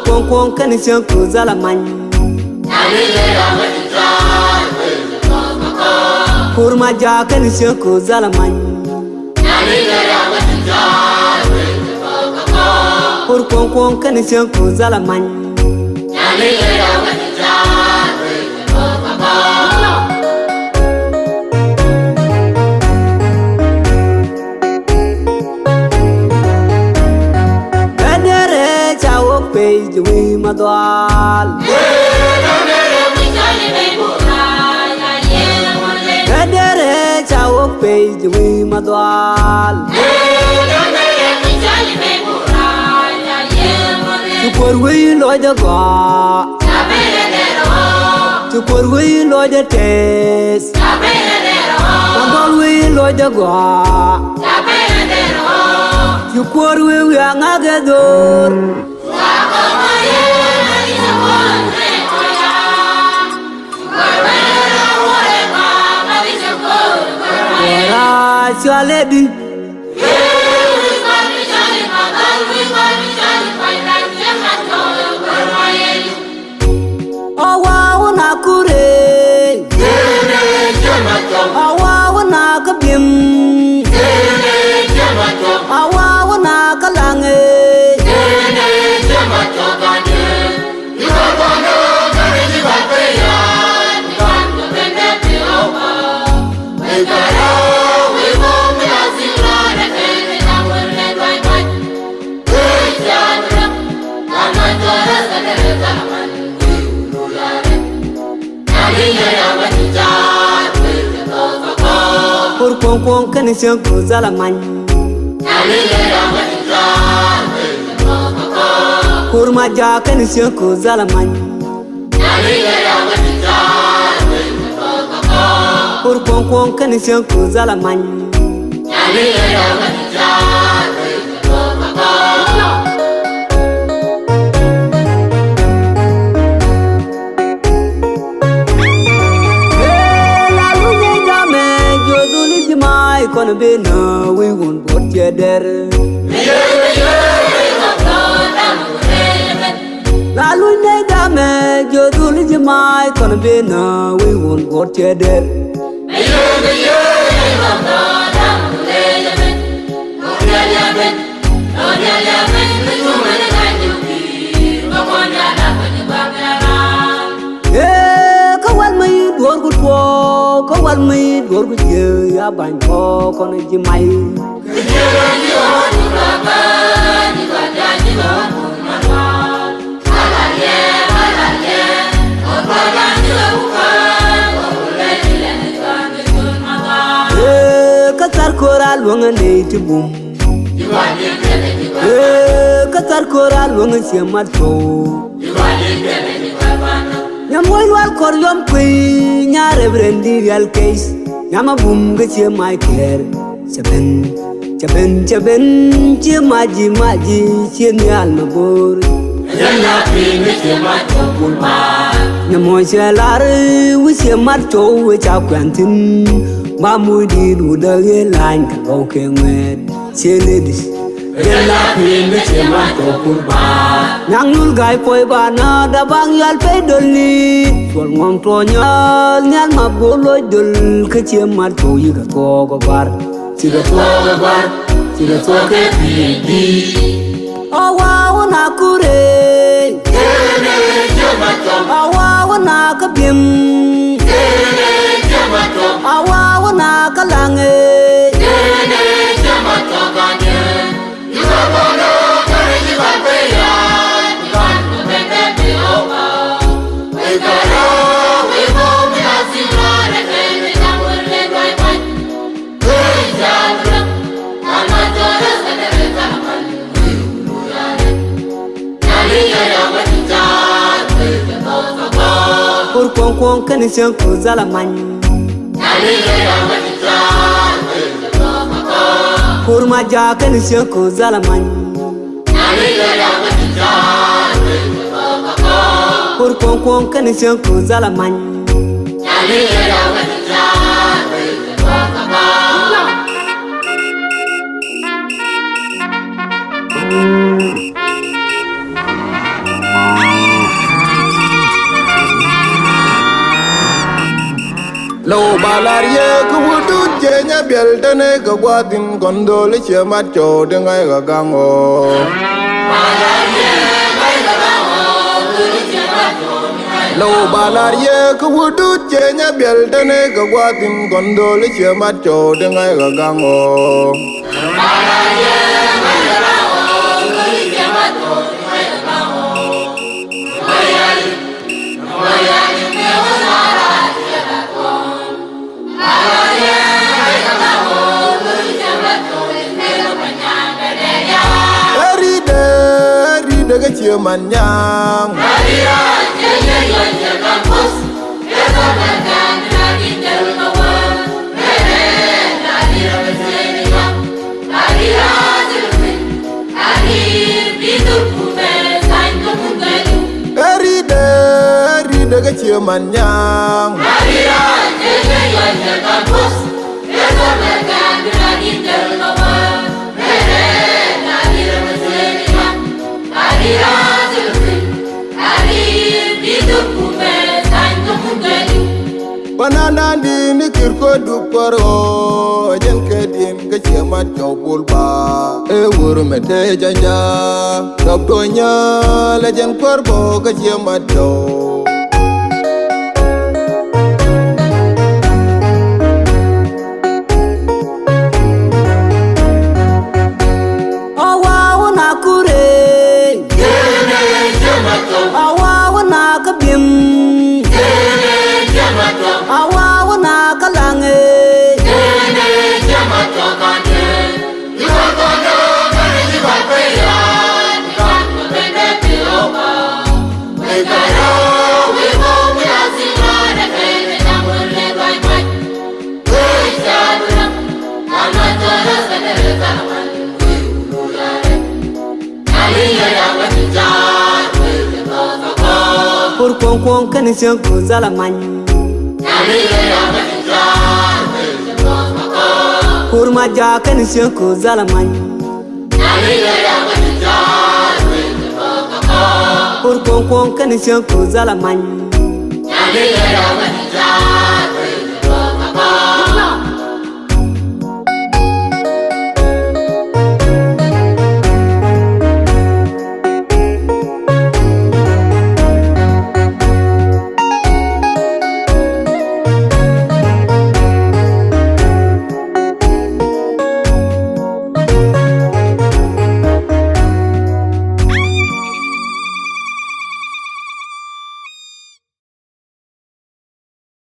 Quang quang cái này cứ ra là mạnh. Kurma ja cái này cứ ra là mạnh. Quang quang cái này cứ ra là mạnh. Jui madwal Kadere chawo pe jui madwal Chupor wi lo de gwa Chupor wi lo de tes Mandol wi lo de gwa Chupor wi angagedor Chalebi Awa na kure Awa na kabim Awa na kalange Quang quang cái này cứ ra là mạnh. Kurma ja cái này cứ ra là mạnh. Quang quang cái này cứ ra là mạnh. Con bên we won't put you there. La lui ne da me jo du li mai con bên we won't put you there. Có quan mi đuổi của dừa ya bánh kho con ấy chỉ mày. Kasar kora luang này chỉ bùng. Kasar kora luang chỉ mặt cầu. Nyamoy wal koryom kui nyare brendi real case Nyama bum ge che mai kler Chaben che maji che nyal na bor Nyama pin ge che mai topul ma Nyamoy che lar wi che mat cho we cha kwantin Ba mui di du da ge lain ka go ke ngwet che ledis Nyama pin ge che mai topul ma Nang nul gai poi bana da bang yal pe doli Tuol ngong to nyal ma boloi dol ke che mar to yi ga to go bar Ti ga to go bar ti ga to ke di Awa na kure Awa na kabim Awa na kalange Quang quang cái này cứ ra là mạnh. Kurmaja kan siako zalaman Kurkongkong kan siako zalaman Lo balarie ku wudu jenya biel tane ka gwatin kondole che macho de ngai ga gango Lo balarie ku wudu jenya biel tane ka gwatin kondole che macho de ngai ga gango daga ce manyang Maria je je campus esa kan lagi terlawan mere Maria besenia Maria jelmi ari bidu kume sain kumungadu eri daga ce manyang Maria je je campus esa kan lagi terlawan mere Maria besenia Banana di nikir ko duparo jen kedin ke chema chobulba e wuru mete janja dobdonya le jen korbo ke chema do Kurkongkong kan siako zalaman Kurmaja kan siako zalaman Kurkongkong kan siako zalaman